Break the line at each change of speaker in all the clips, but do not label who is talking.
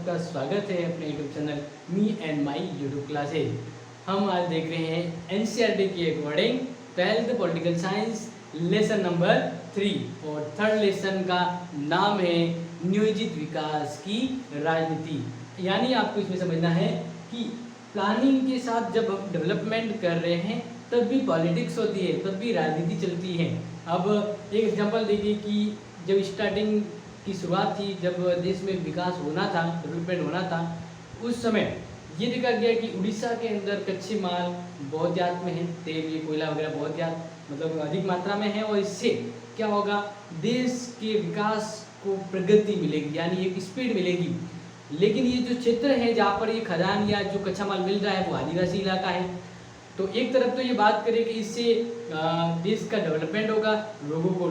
सबका स्वागत है अपने YouTube channel me and my YouTube classes. हम आज देख रहे हैं एनसीईआरटी की according 12th political science lesson number 3 और थर्ड लेसन का नाम है नियोजित विकास की राजनीति। यानी आपको इसमें समझना है कि प्लानिंग के साथ जब हम डेवलपमेंट कर रहे हैं तब भी पॉलिटिक्स होती है, तब भी राजनीति चलती है। अब एक एग्जांपल देखिए कि जब स्टार्टिंग की शुरुआत थी, जब देश में विकास होना था, डेवलपमेंट होना था, उस समय ये देखा गया कि उड़ीसा के अंदर कच्चे माल बहुत ज़्यादा में है, तेल ये कोयला वगैरह बहुत ज़्यादा मतलब अधिक मात्रा में है और इससे क्या होगा, देश के विकास को प्रगति मिलेगी, यानी एक स्पीड मिलेगी। लेकिन ये जो क्षेत्र है जहाँ पर ये खदान या जो कच्चा माल मिल रहा है वो आदिवासी इलाका है। तो एक तरफ तो ये बात करें कि इससे देश का डेवलपमेंट होगा, लोगों को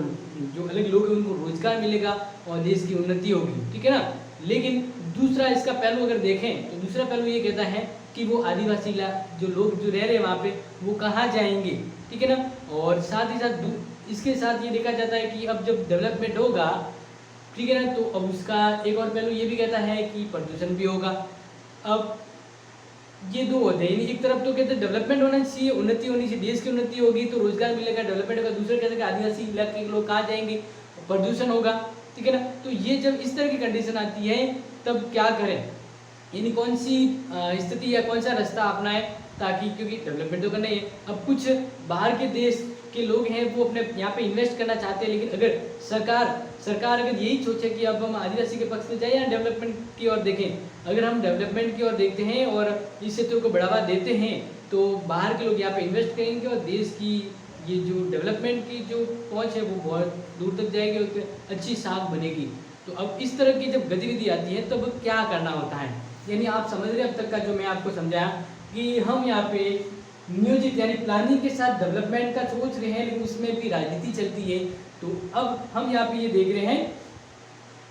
जो अलग लोग हैं उनको रोजगार मिलेगा और देश की उन्नति होगी, ठीक है ना। लेकिन दूसरा इसका पहलू अगर देखें तो दूसरा पहलू ये कहता है कि वो आदिवासी जो लोग जो रह रहे हैं वहाँ पे वो कहाँ जाएंगे, ठीक है ना। और साथ ही साथ इसके साथ ये देखा जाता है कि अब जब डेवलपमेंट होगा, ठीक है ना, तो अब उसका एक और पहलू ये भी कहता है कि प्रदूषण भी होगा। अब ये दो होते हैं, एक तरफ तो कहते हैं डेवलपमेंट होना चाहिए, उन्नति होनी चाहिए, देश की उन्नति होगी तो रोजगार मिलेगा, डेवलपमेंट होगा। दूसरे कहते हैं कि आदिवासी इलाके के लोग कहाँ जाएंगे, प्रदूषण होगा, ठीक है ना। तो ये जब इस तरह की कंडीशन आती है तब क्या करें, यानी कौन सी स्थिति या कौन सा रास्ता अपनाएं ताकि, क्योंकि डेवलपमेंट तो करना ही है। अब कुछ बाहर के देश के लोग हैं वो अपने यहाँ पे इन्वेस्ट करना चाहते हैं, लेकिन अगर सरकार अगर यही सोचे कि अब हम आदिवासी के पक्ष में जाए या डेवलपमेंट की ओर देखें, अगर हम डेवलपमेंट की ओर देखते हैं और इस क्षेत्रों को बढ़ावा देते हैं तो बाहर के लोग यहाँ पे इन्वेस्ट करेंगे और देश की ये जो डेवलपमेंट की जो पहुँच है वो बहुत दूर तक जाएगी और अच्छी साख बनेगी। तो अब इस तरह की जब गतिविधि आती है तब क्या करना होता है, यानी आप समझ रहे हैं अब तक का जो मैं आपको समझाया कि हम यहाँ पे नियोजित यानी प्लानिंग के साथ डेवलपमेंट का सोच रहे हैं, लेकिन उसमें भी राजनीति चलती है। तो अब हम यहाँ पे ये देख रहे हैं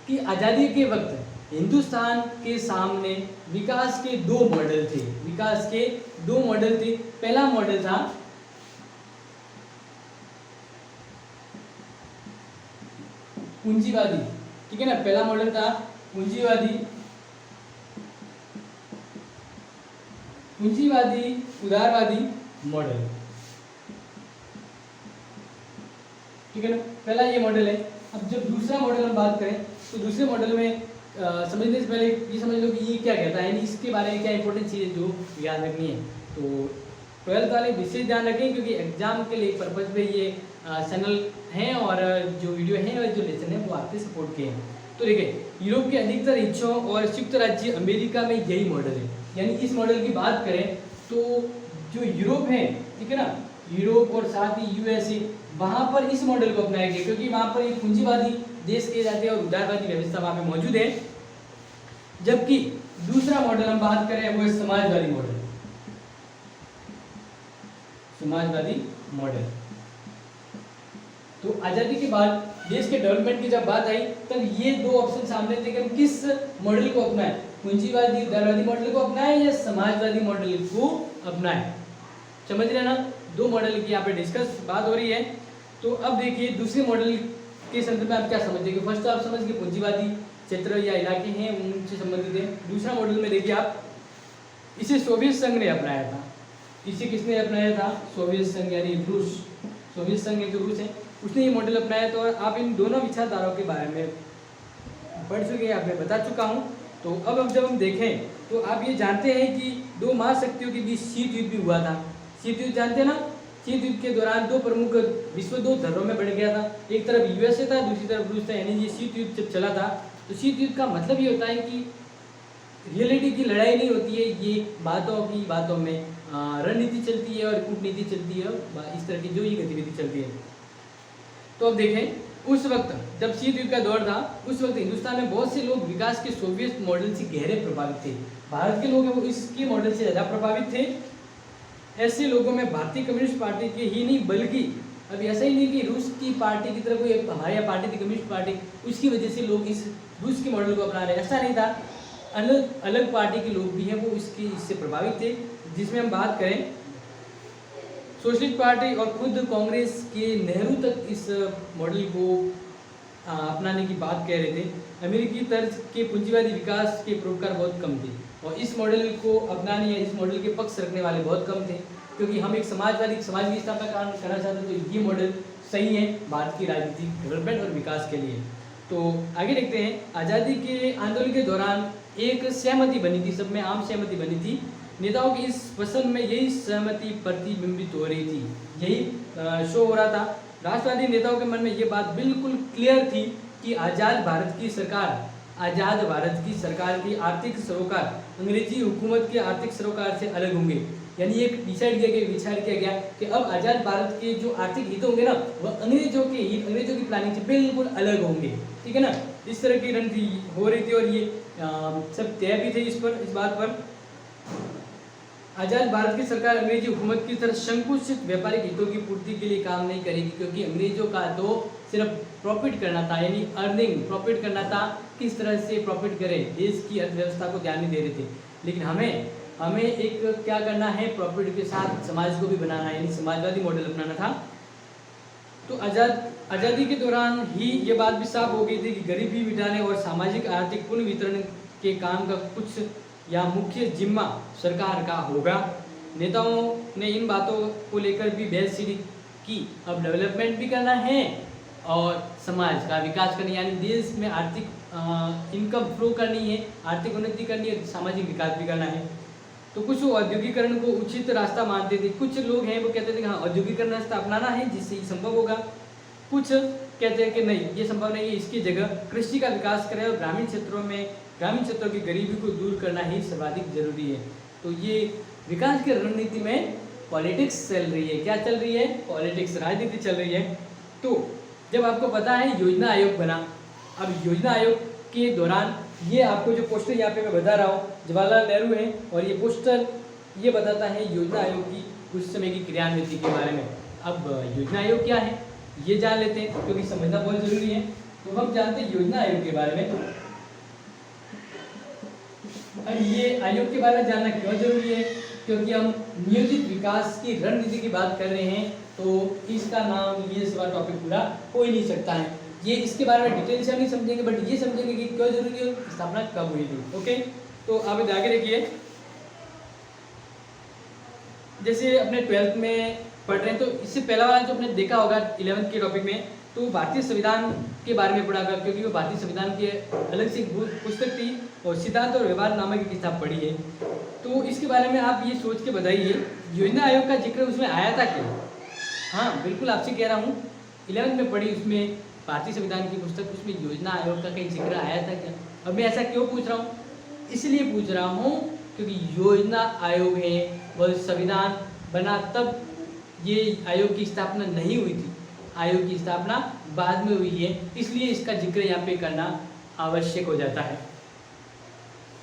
कि आज़ादी के वक्त हिंदुस्तान के सामने विकास के दो मॉडल थे, विकास के दो मॉडल थे। पहला मॉडल था पूंजीवादी, ठीक है ना, पहला मॉडल था पूंजीवादी उदारवादी मॉडल, ठीक है ना, पहला ये मॉडल है। अब जब दूसरा मॉडल हम बात करें तो दूसरे मॉडल में समझने से पहले ये समझ लो कि ये क्या कहता है, यानी इसके बारे में क्या इंपॉर्टेंट चीज़ जो याद रखनी है। तो 12th वाले विशेष ध्यान रखें क्योंकि एग्जाम के लिए पर्पज पे ये चैनल हैं और जो वीडियो हैं और जो लेसन है वो आपके सपोर्ट के हैं। तो देखिए, यूरोप के अधिकतर हिस्सों और संयुक्त राज्य अमेरिका में यही मॉडल है। यानी इस मॉडल की बात करें तो जो यूरोप है, ठीक है ना, यूरोप और साथ ही यूएसए, वहाँ पर इस मॉडल को अपनाया गया क्योंकि वहाँ पर एक पूंजीवादी देश के जाते हैं और उदारवादी व्यवस्था वहाँ पे मौजूद है। जबकि दूसरा मॉडल हम बात करें वो है समाजवादी मॉडल, समाजवादी मॉडल। तो आज़ादी के बाद देश के डेवलपमेंट की जब बात आई तब ये दो ऑप्शन सामने थे कि हम किस मॉडल को अपनाएं, पूंजीवादी उदारवादी मॉडल को अपनाएं या समाजवादी मॉडल को अपनाएं। समझ रहे ना, दो मॉडल की यहाँ पे डिस्कस बात हो रही है। तो अब देखिए दूसरे मॉडल के संदर्भ में आप क्या समझते हैं। फर्स्ट तो आप समझ गए पूंजीवादी क्षेत्र या इलाके हैं उनसे संबंधित है। दूसरा मॉडल में देखिए आप, इसे सोवियत संघ ने अपनाया था। इसे किसने अपनाया था, सोवियत संघ यानी रूस, सोवियत संघ जो रूस है उसने ये मॉडल अपनाया। तो आप इन दोनों विचारधाराओं के बारे में पढ़ चुके हैं, आपने बता चुका हूँ। तो अब जब हम देखें तो आप ये जानते हैं कि दो महाशक्तियों के बीच शीत युद्ध भी हुआ था। शीत युद्ध जानते हैं ना, शीत युद्ध के दौरान दो प्रमुख विश्व दो धड़ों में बढ़ गया था, एक तरफ यूएसए था, दूसरी तरफ रूस था। यानी ये शीत युद्ध जब चला था तो शीत युद्ध का मतलब ये होता है कि रियलिटी की लड़ाई नहीं होती है, ये बातों में रणनीति चलती है और कूटनीति चलती है, इस तरह की जो ये गतिविधि चलती है। तो अब देखें उस वक्त जब शीत युद्ध का दौर था उस वक्त हिंदुस्तान में बहुत से लोग विकास के सोवियत मॉडल से गहरे प्रभावित थे। भारत के लोग हैं वो इसके मॉडल से ज़्यादा प्रभावित थे। ऐसे लोगों में भारतीय कम्युनिस्ट पार्टी के ही नहीं बल्कि अब ऐसा ही नहीं कि रूस की पार्टी की तरह कोई हमारे यहाँ पार्टी थी कम्युनिस्ट पार्टी, उसकी वजह से लोग इस रूस के मॉडल को अपना रहे, ऐसा नहीं था। अलग अलग पार्टी के लोग भी हैं वो इससे प्रभावित थे। जिसमें हम बात करें सोशलिस्ट पार्टी और खुद कांग्रेस के नेहरू तक इस मॉडल को अपनाने की बात कह रहे थे। अमेरिकी तर्ज के पूंजीवादी विकास के प्रोत्कार बहुत कम थे और इस मॉडल को अपनाने या इस मॉडल के पक्ष रखने वाले बहुत कम थे, क्योंकि हम एक समाज की स्थापना करना चाहते हैं, तो ये मॉडल सही है भारत की राजनीतिक डेवलपमेंट और विकास के लिए। तो आगे देखते हैं। आज़ादी के आंदोलन के दौरान एक सहमति बनी थी, सब में आम सहमति बनी थी। नेताओं की इस पसंद में यही सहमति प्रतिबिंबित हो रही थी, यही शो हो रहा था। राष्ट्रवादी नेताओं के मन में ये बात बिल्कुल क्लियर थी कि आज़ाद भारत की सरकार की आर्थिक सरोकार अंग्रेजी हुकूमत के आर्थिक सरोकार से अलग होंगे। यानी एक विचार किया गया कि अब आज़ाद भारत के जो आर्थिक हित होंगे ना, वह अंग्रेजों की प्लानिंग से बिल्कुल अलग होंगे। ठीक है ना, इस तरह की रणनीति हो रही थी और ये सब तय भी थे इस बात पर। आज़ाद भारत की सरकार अंग्रेजी हुकूमत की तरह संकुचित व्यापारिक हितों की पूर्ति के लिए काम नहीं करेगी, क्योंकि अंग्रेजों का तो सिर्फ प्रॉफिट करना था, यानी अर्निंग, प्रॉफिट करना था। किस तरह से प्रॉफिट करें, देश की अर्थव्यवस्था को ध्यान नहीं दे रहे थे। लेकिन हमें एक क्या करना है, प्रॉफिट के साथ समाज को भी बनाना है, यानी समाजवादी मॉडल अपनाना था। तो आज़ादी के दौरान ही ये बात भी साफ हो गई थी कि गरीबी मिटाने और सामाजिक आर्थिक पुनर्वितरण के काम का कुछ या मुख्य जिम्मा सरकार का होगा। नेताओं ने इन बातों को लेकर भी बहस सीढ़ी की। अब डेवलपमेंट भी करना है और समाज का विकास करना, यानी देश में आर्थिक इनकम फ्लो करनी है, आर्थिक उन्नति करनी है, सामाजिक विकास भी करना है। तो कुछ औद्योगिकरण को उचित रास्ता मानते थे, कुछ लोग हैं वो कहते थे कि हाँ औद्योगिकरण रास्ता अपनाना है जिससे ये संभव होगा। कुछ कहते हैं कि नहीं, ये संभव नहीं है, इसकी जगह कृषि का विकास करें और ग्रामीण क्षेत्रों की गरीबी को दूर करना ही सर्वाधिक जरूरी है। तो ये विकास की रणनीति में पॉलिटिक्स चल रही है। क्या चल रही है? पॉलिटिक्स, राजनीति चल रही है। तो जब आपको पता है योजना आयोग बना, अब योजना आयोग के दौरान ये आपको जो पोस्टर यहाँ पे मैं बता रहा हूँ, जवाहरलाल नेहरू है और ये पोस्टर ये बताता है योजना आयोग की उस समय की क्रियान्विति के बारे में। अब योजना आयोग क्या है ये जान लेते हैं, क्योंकि समझना बहुत जरूरी है। तो हम जानते हैं योजना आयोग के बारे में। अब ये आयोग के बारे में जानना क्यों जरूरी है? क्योंकि हम नियोजित विकास की रणनीति की बात कर रहे हैं, तो इसका नाम ये सिवा टॉपिक पूरा हो ही नहीं सकता है। ये इसके बारे में डिटेल से हम नहीं समझेंगे, बट ये समझेंगे कि क्यों जरूरी है, स्थापना कब हुई थी। ओके, तो आप आगे देखिए। जैसे अपने 12th में पढ़ रहे हैं, तो इससे पहला वाला जो आपने देखा होगा 11th के टॉपिक में, तो भारतीय संविधान के बारे में पढ़ा गया, क्योंकि वो भारतीय संविधान की अलग से पुस्तक थी और सिद्धांत और व्यवहार नामक की किताब पढ़ी है। तो इसके बारे में आप ये सोच के बताइए, योजना आयोग का जिक्र उसमें आया था क्या? हाँ बिल्कुल, आपसे कह रहा हूँ 11th में पढ़ी उसमें भारतीय संविधान की पुस्तक, उसमें योजना आयोग का कहीं जिक्र आया था क्या? अब मैं ऐसा क्यों पूछ रहा हूँ? इसलिए पूछ रहा हूँ क्योंकि योजना आयोग है वह संविधान बना तब ये आयोग की स्थापना नहीं हुई थी, आयोग की स्थापना बाद में हुई है, इसलिए इसका जिक्र यहाँ पे करना आवश्यक हो जाता है।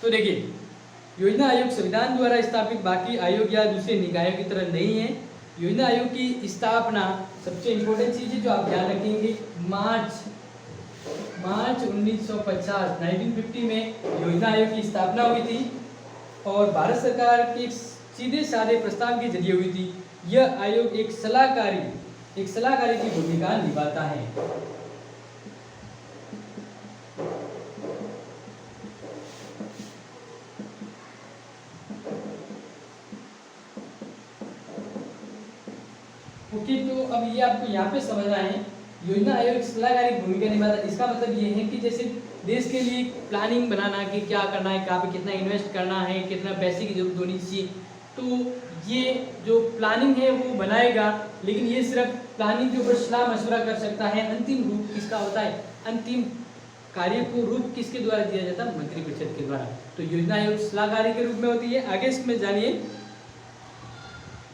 तो देखिए, योजना आयोग संविधान द्वारा स्थापित बाकी आयोग या दूसरे निकायों की तरह नहीं है। योजना आयोग की स्थापना, सबसे इम्पोर्टेंट चीज़ है जो आप ध्यान रखेंगे, मार्च 1950 में योजना आयोग की स्थापना हुई थी और भारत सरकार के सीधे साधे प्रस्ताव के जरिए हुई थी। यह आयोग एक सलाहकारी की भूमिका निभाता है। ओके, तो अब ये आपको यहाँ पे समझना है, योजना आयोग सलाहकारी भूमिका निभाता है। इसका मतलब ये है कि जैसे देश के लिए प्लानिंग बनाना कि क्या करना है, कहाँ पे कितना इन्वेस्ट करना है, कितना पैसे की जरूरत होनी चाहिए, तो ये जो प्लानिंग है वो बनाएगा, लेकिन ये सिर्फ प्लानिंग के ऊपर सलाह मशवरा कर सकता है। अंतिम रूप किसका होता है? अंतिम कार्य को रूप किसके द्वारा दिया जाता है? मंत्रिपरिषद के द्वारा। तो योजना आयोग सलाहकारी के रूप में होती है। आगे इसमें जानिए,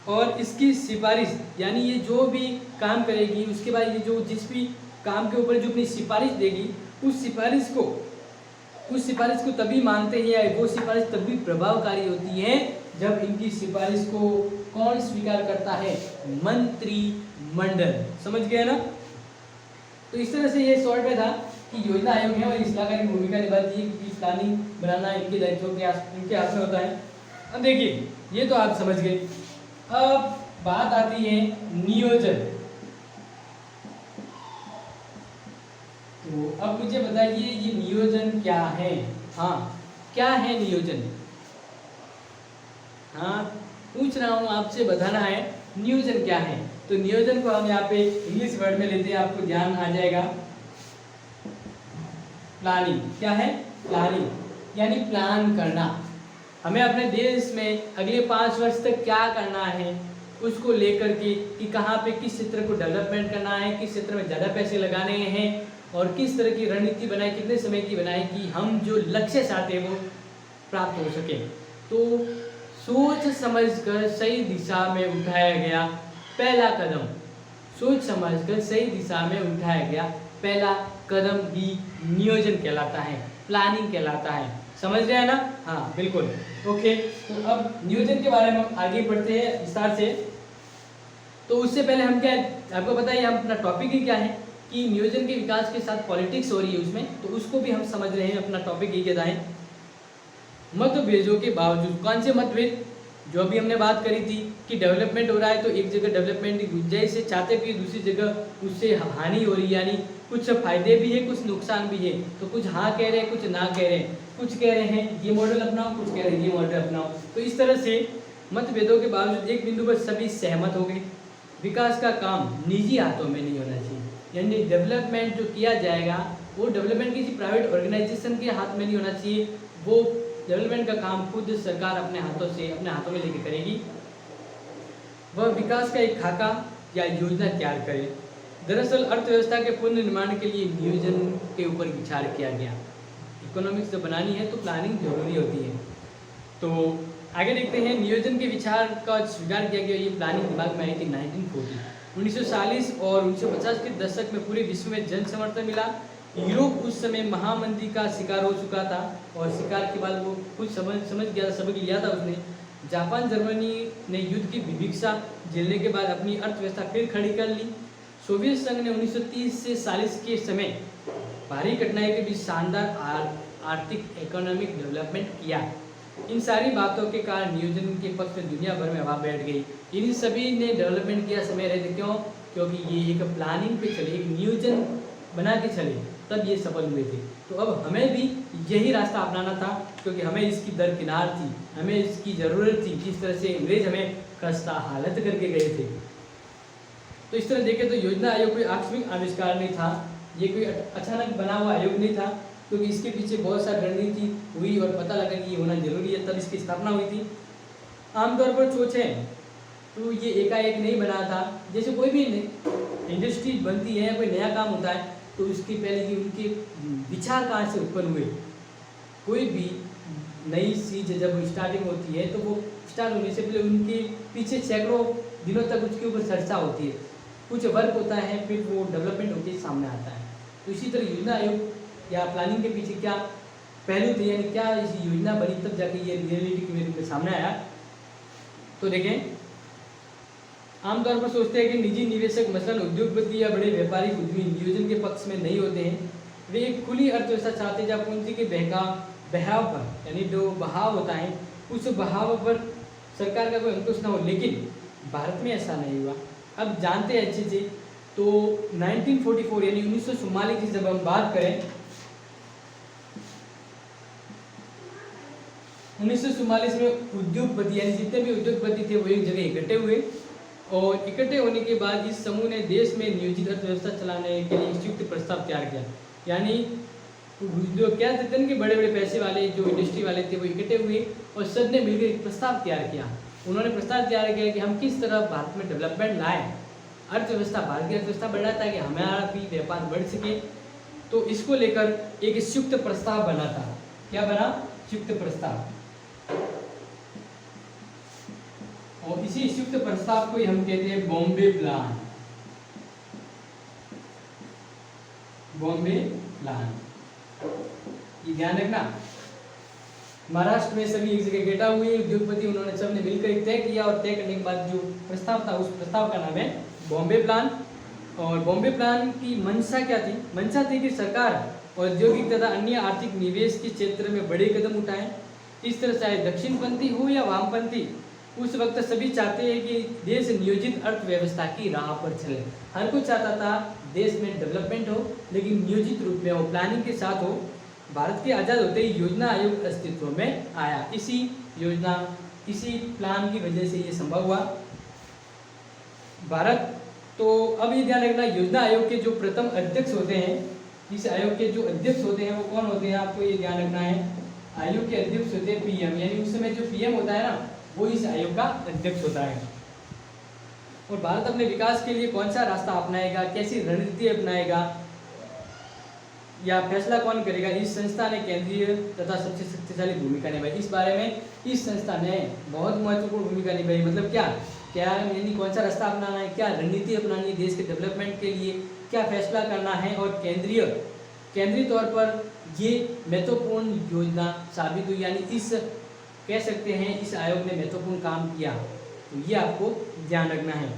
और इसकी सिफारिश, यानी ये जो भी काम करेगी उसके बाद ये जो जिस भी काम के ऊपर जो अपनी सिफारिश देगी, उस सिफारिश को तभी मानते हैं या वो सिफारिश तभी प्रभावकारी होती है जब इनकी सिफारिश को कौन स्वीकार करता है? मंत्रिमंडल। समझ गए ना? तो इस तरह से ये शॉर्ट में था कि योजना आयोग है और सलाहकारी भूमिका निभाती है, क्योंकि प्लानिंग बनाना इनके दायित्व इनके हाथ में होता है। अब देखिए, ये तो आप समझ गए। अब बात आती है नियोजन। तो अब मुझे बताइए ये नियोजन क्या है। हाँ, क्या है नियोजन? हाँ, पूछ रहा हूँ आपसे, बताना है नियोजन क्या है। तो नियोजन को हम यहाँ पे इंग्लिश वर्ड में लेते हैं, आपको ध्यान आ जाएगा। प्लानिंग। क्या है? प्लानिंग, यानी प्लान करना। हमें अपने देश में अगले 5 वर्ष तक क्या करना है, उसको लेकर के कि कहाँ पे किस क्षेत्र को डेवलपमेंट करना है, किस क्षेत्र में ज़्यादा पैसे लगाने हैं और किस तरह की रणनीति बनाए, कितने समय की बनाए कि हम जो लक्ष्य चाहते हैं वो प्राप्त हो सके। तो सोच समझकर सही दिशा में उठाया गया पहला कदम, सोच समझकर सही दिशा में उठाया गया पहला कदम ही नियोजन कहलाता है, प्लानिंग कहलाता है। समझ रहे हैं ना? हाँ बिल्कुल। ओके, तो अब नियोजन के बारे में हम आगे बढ़ते हैं विस्तार से। तो उससे पहले हम क्या, आपको पता है हम अपना टॉपिक ही क्या है कि नियोजन के विकास के साथ पॉलिटिक्स हो रही है उसमें, तो उसको भी हम समझ रहे हैं। अपना टॉपिक ही क्या है, मतभेदों के बावजूद। कौन से मतभेद? जो अभी हमने बात करी थी कि डेवलपमेंट हो रहा है तो एक जगह डेवलपमेंट की गुंजाइश से चाहते भी दूसरी जगह उससे हानि हो रही है, यानी कुछ फायदे भी है कुछ नुकसान भी है। तो कुछ हाँ कह रहे हैं कुछ ना कह रहे हैं, कुछ कह रहे हैं ये मॉडल अपनाओ, कुछ कह रहे हैं ये मॉडल अपनाओ। तो इस तरह से मतभेदों के बावजूद एक बिंदु पर सभी सहमत हो गए, विकास का काम निजी हाथों में नहीं होना चाहिए, यानी डेवलपमेंट जो किया जाएगा वो डेवलपमेंट किसी प्राइवेट ऑर्गेनाइजेशन के हाथ में नहीं होना चाहिए, वो डेवलपमेंट का काम खुद सरकार अपने हाथों में लेके करेगी। वह विकास का एक खाका या योजना तैयार करे। दरअसल अर्थव्यवस्था के पुनर्निर्माण के लिए नियोजन के ऊपर विचार किया गया। इकोनॉमिक्स जब बनानी है तो प्लानिंग जरूरी होती है। तो आगे देखते हैं, नियोजन के विचार का स्वीकार किया गया। ये प्लानिंग दिमाग में आई थी 1940 और 1950 के दशक में पूरे विश्व में जन समर्थन मिला। यूरोप उस समय महामंदी का शिकार हो चुका था और शिकार के बाद वो कुछ समझ गया, सबक लिया था उसने। जापान जर्मनी ने युद्ध की विभिक्षा झेलने के बाद अपनी अर्थव्यवस्था फिर खड़ी कर ली। सोवियत संघ ने 1930 से 40 के समय भारी कठिनाई के बीच शानदार आर्थिक इकोनॉमिक डेवलपमेंट किया। इन सारी बातों के कारण नियोजन के पक्ष में दुनिया भर में हवा बैठ गई। इन सभी ने डेवलपमेंट किया समय रहते। क्यों? क्योंकि ये एक प्लानिंग पे चले, एक नियोजन बना के चले, तब ये सफल हुए थे। तो अब हमें भी यही रास्ता अपनाना था, क्योंकि हमें इसकी दरकिनार थी, हमें इसकी ज़रूरत थी, जिस तरह से अंग्रेज हमें खस्ता हालत करके गए थे। तो इस तरह देखें तो योजना आयोग कोई आकस्मिक आविष्कार नहीं था, ये कोई अचानक बना हुआ आयोग नहीं था, क्योंकि इसके पीछे बहुत सारी रणनीति हुई और पता लगा कि ये होना जरूरी है, तब इसकी स्थापना हुई थी। आमतौर पर सोचें तो ये एकाएक नहीं बना था। जैसे कोई भी इंडस्ट्री बनती है, कोई नया काम होता है, तो उसके पहले कि उनके विचार कहाँ से उत्पन्न हुए। कोई भी नई चीज़ जब स्टार्टिंग होती है तो वो स्टार्ट होने से पहले उनके पीछे सैकड़ों दिनों तक उसके ऊपर चर्चा होती है, कुछ वर्क होता है, फिर वो डेवलपमेंट होकर सामने आता है। तो इसी तरह योजना आयोग या प्लानिंग के पीछे क्या पहलू थे, यानी क्या इस योजना बनी, तब जाके ये रियलिटी के मेरे सामने आया। तो देखें, आमतौर पर सोचते हैं कि निजी निवेशक मसलन उद्योगपति या बड़े व्यापारिक उद्यमी नियोजन के पक्ष में नहीं होते हैं। वे एक खुली अर्थव्यवस्था चाहते हैं जहाँ पूंजी के बहाव पर, यानी जो बहाव होता है उस बहाव पर सरकार का कोई अंकुश ना हो। लेकिन भारत में ऐसा नहीं हुआ। अब जानते हैं अच्छे से, तो 1944 यानी 1944 की जब हम बात करें, 1944 में उद्योगपति यानी जितने भी उद्योगपति थे वो एक जगह इकट्ठे हुए और इकट्ठे होने के बाद इस समूह ने देश में नियोजित अर्थव्यवस्था चलाने के लिए एक संयुक्त प्रस्ताव तैयार किया। यानी जो क्या थे कि बड़े बड़े पैसे वाले जो इंडस्ट्री वाले थे वो इकट्ठे हुए और सब ने मिलकर एक प्रस्ताव तैयार किया। उन्होंने प्रस्ताव तैयार किया कि हम किस तरह भारत में डेवलपमेंट लाएं, अर्थव्यवस्था, भारत की अर्थव्यवस्था बढ़ाता ताकि हमारा भी व्यापार बढ़ सके। तो इसको लेकर एक संयुक्त प्रस्ताव बना था। क्या बना? संयुक्त प्रस्ताव। और इसी संयुक्त प्रस्ताव को ही हम कहते हैं बॉम्बे प्लान। बॉम्बे प्लान, ये ध्यान रखना। महाराष्ट्र में सभी एक जगह इकट्ठा हुए उद्योगपति, उन्होंने सबने मिलकर एक तय किया और तय करने के बाद जो प्रस्ताव था उस प्रस्ताव का नाम है बॉम्बे प्लान। और बॉम्बे प्लान की मंशा क्या थी? मंशा थी कि सरकार औद्योगिक तथा अन्य आर्थिक निवेश के क्षेत्र में बड़े कदम उठाएं। इस तरह चाहे दक्षिणपंथी हो या वामपंथी, उस वक्त सभी चाहते हैं कि देश नियोजित अर्थव्यवस्था की राह पर चले। हर कोई चाहता था देश में डेवलपमेंट हो, लेकिन नियोजित रूप में हो, प्लानिंग के साथ हो। भारत के आज़ाद होते ही योजना आयोग अस्तित्व में आया। इसी प्लान की वजह से ये संभव हुआ। भारत तो अब ये ध्यान रखना, योजना आयोग के जो प्रथम अध्यक्ष होते हैं, इस आयोग के जो अध्यक्ष होते हैं वो कौन होते हैं, आपको ये ध्यान रखना है। आयोग के अध्यक्ष होते हैं पीएम, यानी उस समय जो पीएम होता है ना, वो इस आयोग का अध्यक्ष होता है। और भारत अपने विकास के लिए कौन सा रास्ता अपनाएगा, कैसी रणनीति अपनाएगा या फैसला कौन करेगा, इस संस्था ने केंद्रीय तथा सबसे शक्तिशाली भूमिका निभाई। इस बारे में इस संस्था ने बहुत महत्वपूर्ण भूमिका निभाई। मतलब क्या यानी कौन सा रास्ता अपनाना है, क्या रणनीति अपनानी है देश के डेवलपमेंट के लिए, क्या फैसला करना है। और केंद्रीय तौर पर ये महत्वपूर्ण योजना साबित हुई, यानी इस कह सकते हैं इस आयोग ने महत्वपूर्ण काम किया। तो ये आपको ध्यान रखना है।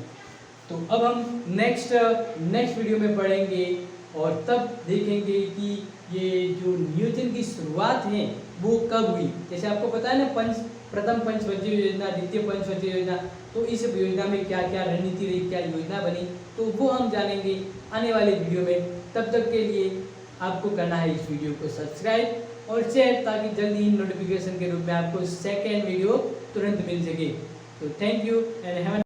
तो अब हम नेक्स्ट वीडियो में पढ़ेंगे और तब देखेंगे कि ये जो नियोजन की शुरुआत है वो कब हुई। जैसे आपको पता है ना, प्रथम पंचवर्षीय योजना, द्वितीय पंचवर्षीय योजना, तो इस योजना में क्या क्या रणनीति रही, क्या योजना बनी, तो वो हम जानेंगे आने वाले वीडियो में। तब तक के लिए आपको करना है इस वीडियो को सब्सक्राइब और शेयर, ताकि जल्दी ही नोटिफिकेशन के रूप में आपको सेकेंड वीडियो तुरंत मिल सके। तो थैंक यू एंड हैव